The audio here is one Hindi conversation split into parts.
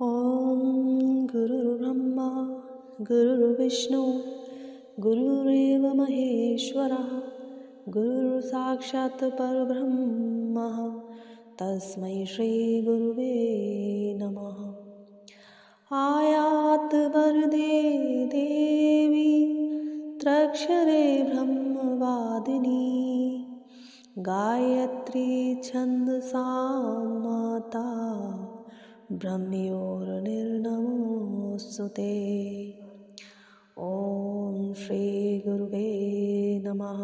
ॐ गुरुर्ब्रह्मा गुरुर्विष्णु गुरुरेव महेश्वरः गुरुर्साक्षात् परब्रह्मः तस्मै श्रीगुरुवे नमः। आयात वरदे देवी त्र्यक्षरे ब्रह्मवादिनी गायत्री छन्दसा माता ब्रह्मयोर्निर्नमोऽस्तुते। ॐ श्रीगुरुवे नमः।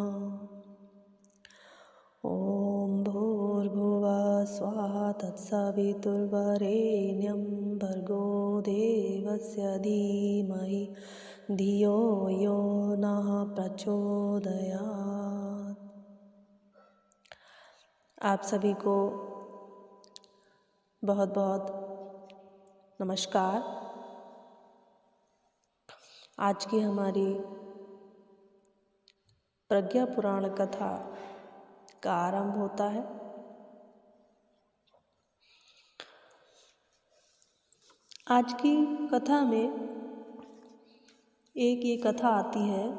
ॐ भूर्भुवः स्वः तत्सवितुर्वरेण्यं भर्गो देवस्य धीमहि धियो यो नः प्रचोदयात्। आप सभी को बहुत बहुत नमस्कार। आज की हमारी प्रज्ञा पुराण कथा का आरंभ होता है। आज की कथा में एक ये कथा आती है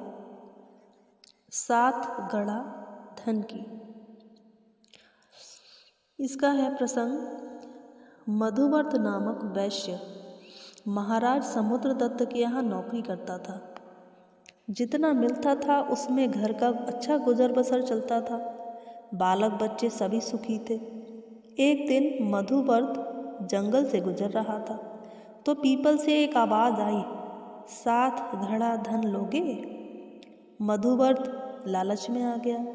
7 गड़ा धन की। इसका है प्रसंग। मधुवर्त नामक वैश्य महाराज समुद्रदत्त के यहाँ नौकरी करता था। जितना मिलता था उसमें घर का अच्छा गुजर बसर चलता था। बालक बच्चे सभी सुखी थे। एक दिन मधुवर्त जंगल से गुजर रहा था तो पीपल से एक आवाज़ आई, 7 घड़ा धन लोगे? मधुवर्त लालच में आ गया।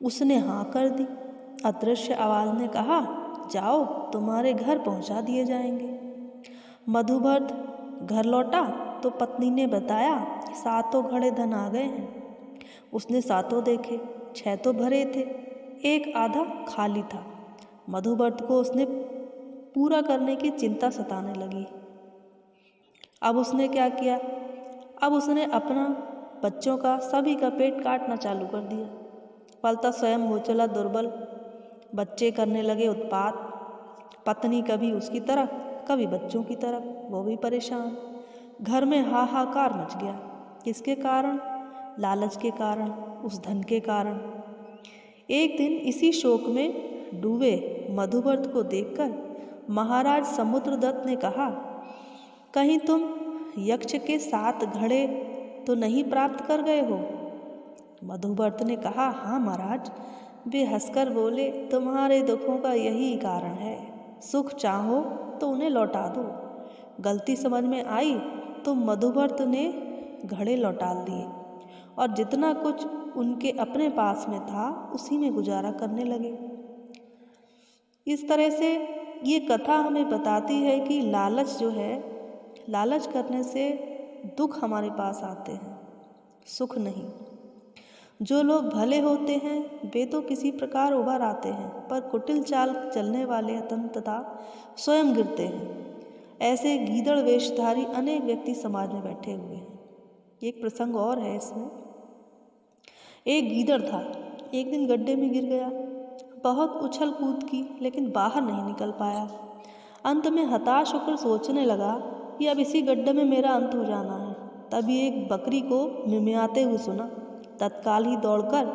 उसने हाँ कर दी। अदृश्य आवाज़ ने कहा, जाओ तुम्हारे घर पहुंचा दिए जाएंगे। मधुवर्त घर लौटा तो पत्नी ने बताया, 7 घड़े धन आ गए हैं। उसने 7 देखे, 6 तो भरे थे, एक आधा खाली था। मधुवर्त को उसने पूरा करने की चिंता सताने लगी। अब उसने क्या किया? अब उसने अपना बच्चों का सभी का पेट काटना चालू कर दिया। फलता स्वयं हो चला दुर्बल। बच्चे करने लगे उत्पात। पत्नी कभी उसकी तरफ कभी बच्चों की तरफ, वो भी परेशान। घर में हाहाकार मच गया। किसके कारण? लालच के कारण, उस धन के कारण। एक दिन इसी शोक में डूबे मधुवर्त को देखकर महाराज समुद्रदत्त ने कहा, कहीं तुम यक्ष के 7 घड़े तो नहीं प्राप्त कर गए हो? मधुवर्त ने कहा, हाँ महाराज। वे हंसकर बोले, तुम्हारे दुखों का यही कारण है। सुख चाहो तो उन्हें लौटा दो। गलती समझ में आई तो मधुवर्त ने घड़े लौटा दिए और जितना कुछ उनके अपने पास में था उसी में गुजारा करने लगे। इस तरह से ये कथा हमें बताती है कि लालच जो है, लालच करने से दुख हमारे पास आते हैं, सुख नहीं। जो लोग भले होते हैं वे तो किसी प्रकार उभर आते हैं, पर कुटिल चाल चलने वाले अंततः स्वयं गिरते हैं। ऐसे गीदड़ वेशधारी अनेक व्यक्ति समाज में बैठे हुए हैं। एक प्रसंग और है इसमें। एक गीदड़ था, एक दिन गड्ढे में गिर गया। बहुत उछल कूद की लेकिन बाहर नहीं निकल पाया। अंत में हताश होकर सोचने लगा कि अब इसी गड्ढे में मेरा अंत हो जाना है। तभी एक बकरी को मिमियाते हुए सुना। तत्काल ही दौड़कर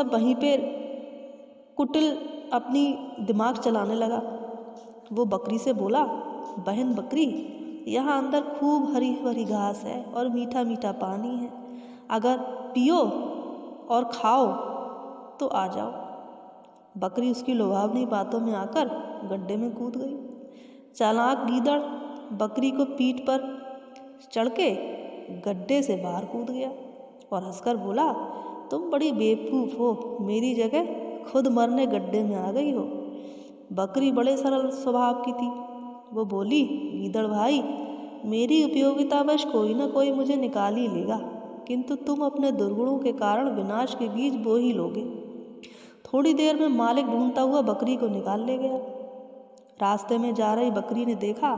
वहीं पे कुटिल अपनी दिमाग चलाने लगा। वो बकरी से बोला, बहन बकरी, यहाँ अंदर खूब हरी भरी घास है और मीठा मीठा पानी है। अगर पियो और खाओ तो आ जाओ। बकरी उसकी लुभावनी बातों में आकर गड्ढे में कूद गई। चालाक गीदड़ बकरी को पीठ पर चढ़ के गड्ढे से बाहर कूद गया और हंसकर बोला, तुम बड़ी बेवकूफ़ हो, मेरी जगह खुद मरने गड्ढे में आ गई हो। बकरी बड़े सरल स्वभाव की थी। वो बोली, गीदड़ भाई, मेरी उपयोगितावश कोई ना कोई मुझे निकाल ही लेगा, किंतु तुम अपने दुर्गुणों के कारण विनाश के बीज बो ही लोगे। थोड़ी देर में मालिक ढूंढता हुआ बकरी को निकाल ले गया। रास्ते में जा रही बकरी ने देखा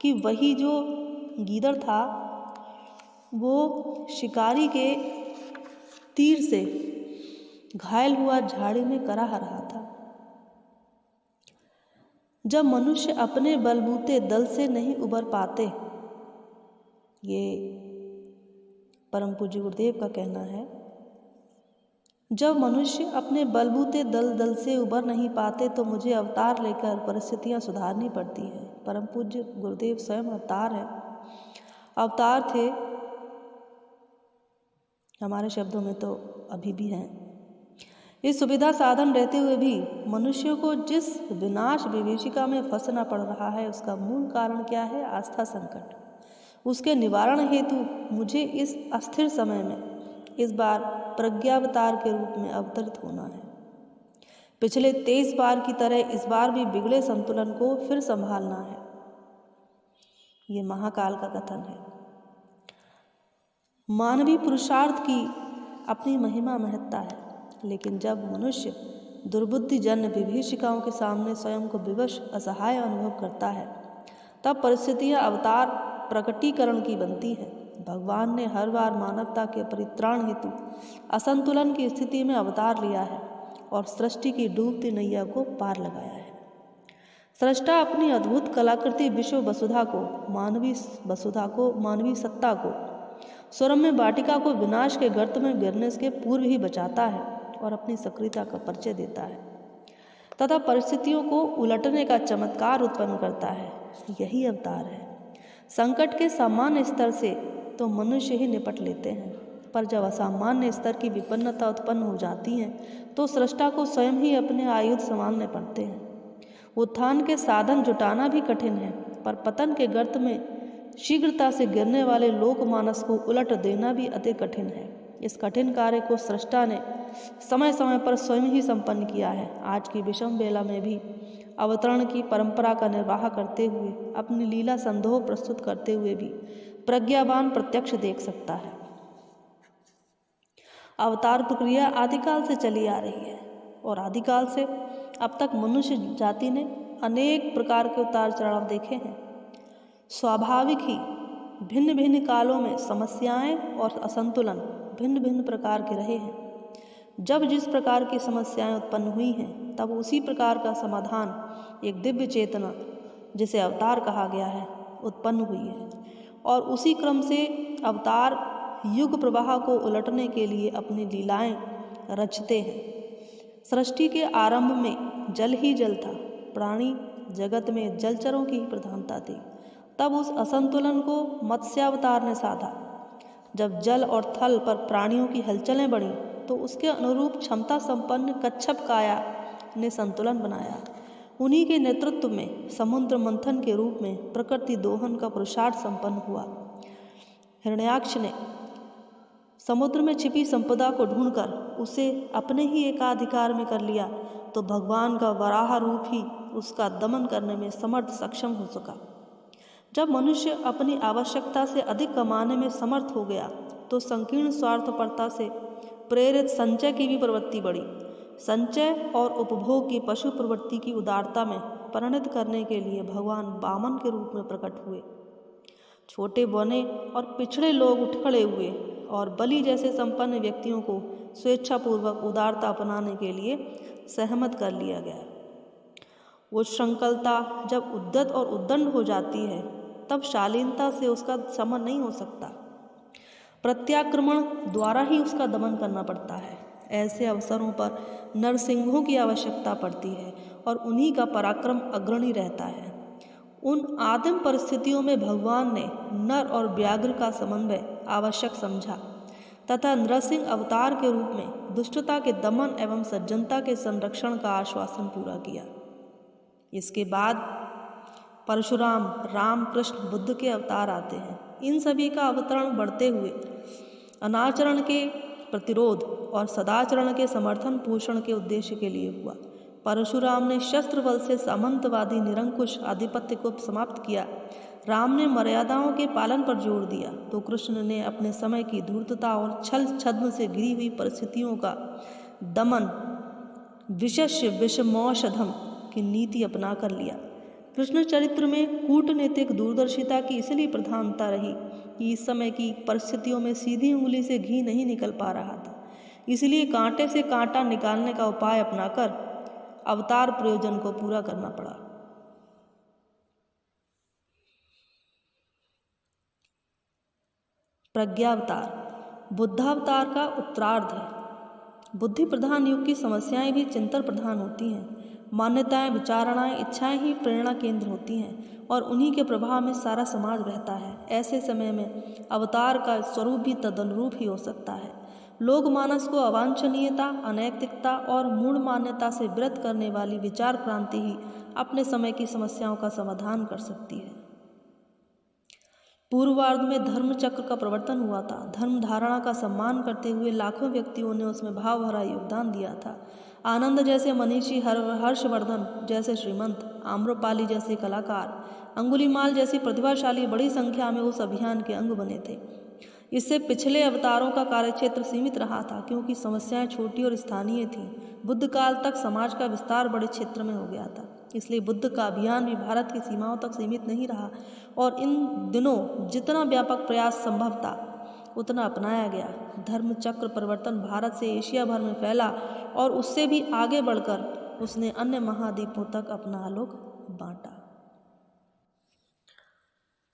कि वही जो गीदड़ था वो शिकारी के तीर से घायल हुआ झाड़ी में कराह रहा था। जब मनुष्य अपने बलबूते दल से नहीं उबर पाते, ये परम पूज्य गुरुदेव का कहना है, जब मनुष्य अपने बलबूते दल से उबर नहीं पाते तो मुझे अवतार लेकर परिस्थितियां सुधारनी पड़ती है। परम पूज्य गुरुदेव स्वयं अवतार है, अवतार थे, हमारे शब्दों में तो अभी भी हैं। इस सुविधा साधन रहते हुए भी मनुष्यों को जिस विनाश विभीषिका में फंसना पड़ रहा है, उसका मूल कारण क्या है? आस्था संकट। उसके निवारण हेतु मुझे इस अस्थिर समय में इस बार प्रज्ञावतार के रूप में अवतरित होना है। पिछले 23 बार की तरह इस बार भी बिगड़े संतुलन को फिर संभालना है। ये महाकाल का कथन है। मानवीय पुरुषार्थ की अपनी महिमा महत्ता है, लेकिन जब मनुष्य दुर्बुद्धि जन्य विभीषिकाओं के सामने स्वयं को विवश असहाय अनुभव करता है, तब परिस्थितियां अवतार प्रकटीकरण की बनती है। भगवान ने हर बार मानवता के परित्राण हेतु असंतुलन की स्थिति में अवतार लिया है और सृष्टि की डूबती नैया को पार लगाया है। सृष्टा अपनी अद्भुत कलाकृति विश्व वसुधा को, मानवीय सत्ता को, स्वरम्य वाटिका को विनाश के गर्त में गिरने के पूर्व ही बचाता है और अपनी सक्रियता का परिचय देता है तथा परिस्थितियों को उलटने का चमत्कार उत्पन्न करता है। यही अवतार है। संकट के सामान्य स्तर से तो मनुष्य ही निपट लेते हैं, पर जब असामान्य स्तर की विपन्नता उत्पन्न हो जाती है तो सृष्टा को स्वयं ही अपने आयुध संभालने पड़ते हैं। उत्थान के साधन जुटाना भी कठिन है, पर पतन के गर्त में शीघ्रता से गिरने वाले लोकमानस को उलट देना भी अति कठिन है। इस कठिन कार्य को सृष्टा ने समय समय पर स्वयं ही संपन्न किया है। आज की विषम बेला में भी अवतरण की परंपरा का निर्वाह करते हुए, अपनी लीला संदोह प्रस्तुत करते हुए भी प्रज्ञावान प्रत्यक्ष देख सकता है। अवतार प्रक्रिया आदिकाल से चली आ रही है और आदिकाल से अब तक मनुष्य जाति ने अनेक प्रकार के उतार चढ़ाव देखे हैं। स्वाभाविक ही भिन्न भिन्न कालों में समस्याएं और असंतुलन भिन्न भिन्न प्रकार के रहे हैं। जब जिस प्रकार की समस्याएं उत्पन्न हुई हैं, तब उसी प्रकार का समाधान एक दिव्य चेतना, जिसे अवतार कहा गया है, उत्पन्न हुई है और उसी क्रम से अवतार युग प्रवाह को उलटने के लिए अपनी लीलाएं रचते हैं। सृष्टि के आरंभ में जल ही जल था, प्राणी जगत में जलचरों की ही प्रधानता थी। तब उस असंतुलन को मत्स्यावतार ने साधा। जब जल और थल पर प्राणियों की हलचलें बढ़ी तो उसके अनुरूप क्षमता संपन्न कच्छप काया ने संतुलन बनाया। उन्हीं के नेतृत्व में समुद्र मंथन के रूप में प्रकृति दोहन का पुरुषार्थ संपन्न हुआ। हिरण्याक्ष ने समुद्र में छिपी संपदा को ढूंढकर उसे अपने ही एकाधिकार में कर लिया, तो भगवान का वराह रूप ही उसका दमन करने में समर्थ सक्षम हो सका। जब मनुष्य अपनी आवश्यकता से अधिक कमाने में समर्थ हो गया तो संकीर्ण स्वार्थपरता से प्रेरित संचय की भी प्रवृत्ति बढ़ी। संचय और उपभोग की पशु प्रवृत्ति की उदारता में परिणत करने के लिए भगवान वामन के रूप में प्रकट हुए। छोटे बने और पिछड़े लोग उठ खड़े हुए और बलि जैसे संपन्न व्यक्तियों को स्वेच्छापूर्वक उदारता अपनाने के लिए सहमत कर लिया गया। उच्छृंखलता जब उद्यत और उद्दंड हो जाती है, तब शालीनता से उसका शमन नहीं हो सकता, प्रत्याक्रमण द्वारा ही उसका दमन करना पड़ता है। ऐसे अवसरों पर नरसिंहों की आवश्यकता पड़ती है और उन्हीं का पराक्रम अग्रणी रहता है। उन आदिम परिस्थितियों में भगवान ने नर और व्याघ्र का समन्वय आवश्यक समझा तथा नरसिंह अवतार के रूप में दुष्टता के दमन एवं सज्जनता के संरक्षण का आश्वासन पूरा किया। इसके बाद परशुराम, राम, कृष्ण, बुद्ध के अवतार आते हैं। इन सभी का अवतरण बढ़ते हुए अनाचरण के प्रतिरोध और सदाचरण के समर्थन पोषण के उद्देश्य के लिए हुआ। परशुराम ने शस्त्र बल से सामंतवादी निरंकुश आधिपत्य को समाप्त किया। राम ने मर्यादाओं के पालन पर जोर दिया, तो कृष्ण ने अपने समय की धूर्तता और छल छद्म से घिरी हुई परिस्थितियों का दमन विशेष विषमौषधम की नीति अपना कर लिया। कृष्ण चरित्र में कूटनीतिक दूरदर्शिता की इसलिए प्रधानता रही कि इस समय की परिस्थितियों में सीधी उंगली से घी नहीं निकल पा रहा था, इसलिए कांटे से कांटा निकालने का उपाय अपनाकर अवतार प्रयोजन को पूरा करना पड़ा। प्रज्ञावतार बुद्धावतार का उत्तरार्ध है। बुद्धि प्रधान युग की समस्याएं भी चिंतन प्रधान होती हैं। मान्यताएं, विचारणाएं, इच्छाएं ही प्रेरणा केंद्र होती हैं और उन्हीं के प्रभाव में सारा समाज रहता है। ऐसे समय में अवतार का स्वरूप भी तदनुरूप ही हो सकता है। लोक मानस को अवांछनीयता, अनैतिकता और मूढ़ मान्यता से विरत करने वाली विचार क्रांति ही अपने समय की समस्याओं का समाधान कर सकती है। पूर्वार्ध में धर्म चक्र का प्रवर्तन हुआ था। धर्म धारणा का सम्मान करते हुए लाखों व्यक्तियों ने उसमें भाव भरा योगदान दिया था। आनंद जैसे मनीषी, हर्षवर्धन जैसे श्रीमंत, आम्रपाली जैसे कलाकार, अंगुलीमाल जैसी प्रतिभाशाली बड़ी संख्या में उस अभियान के अंग बने थे। इससे पिछले अवतारों का कार्यक्षेत्र सीमित रहा था, क्योंकि समस्याएं छोटी और स्थानीय थीं। बुद्ध काल तक समाज का विस्तार बड़े क्षेत्र में हो गया था, इसलिए बुद्ध का अभियान भी भारत की सीमाओं तक सीमित नहीं रहा और इन दिनों जितना व्यापक प्रयास संभव था उतना अपनाया गया। धर्म चक्र परिवर्तन भारत से एशिया भर में फैला और उससे भी आगे बढ़कर उसने अन्य महाद्वीपों तक अपना आलोक बांटा।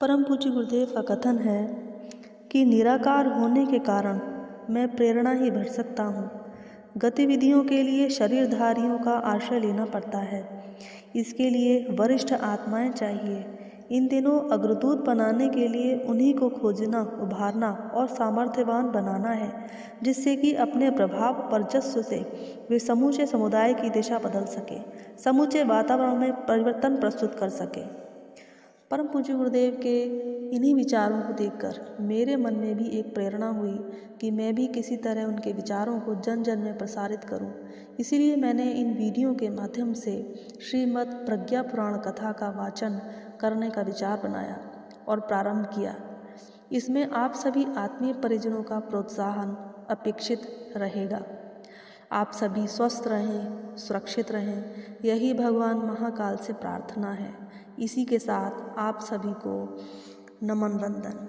परम पूज्य गुरुदेव का कथन है कि निराकार होने के कारण मैं प्रेरणा ही भर सकता हूँ। गतिविधियों के लिए शरीरधारियों का आश्रय लेना पड़ता है। इसके लिए वरिष्ठ आत्माएं चाहिए। इन दिनों अग्रदूत बनाने के लिए उन्हीं को खोजना, उभारना और सामर्थ्यवान बनाना है, जिससे कि अपने प्रभाव वर्चस्व से वे समूचे समुदाय की दिशा बदल सके, समूचे वातावरण में परिवर्तन प्रस्तुत कर सके। परम पूज्य गुरुदेव के इन्हीं विचारों को देखकर मेरे मन में भी एक प्रेरणा हुई कि मैं भी किसी तरह उनके विचारों को जन जन में प्रसारित करूं। इसीलिए मैंने इन वीडियो के माध्यम से श्रीमद् प्रज्ञा पुराण कथा का वाचन करने का विचार बनाया और प्रारंभ किया। इसमें आप सभी आत्मीय परिजनों का प्रोत्साहन अपेक्षित रहेगा। आप सभी स्वस्थ रहें, सुरक्षित रहें, यही भगवान महाकाल से प्रार्थना है। इसी के साथ आप सभी को नमन वंदन।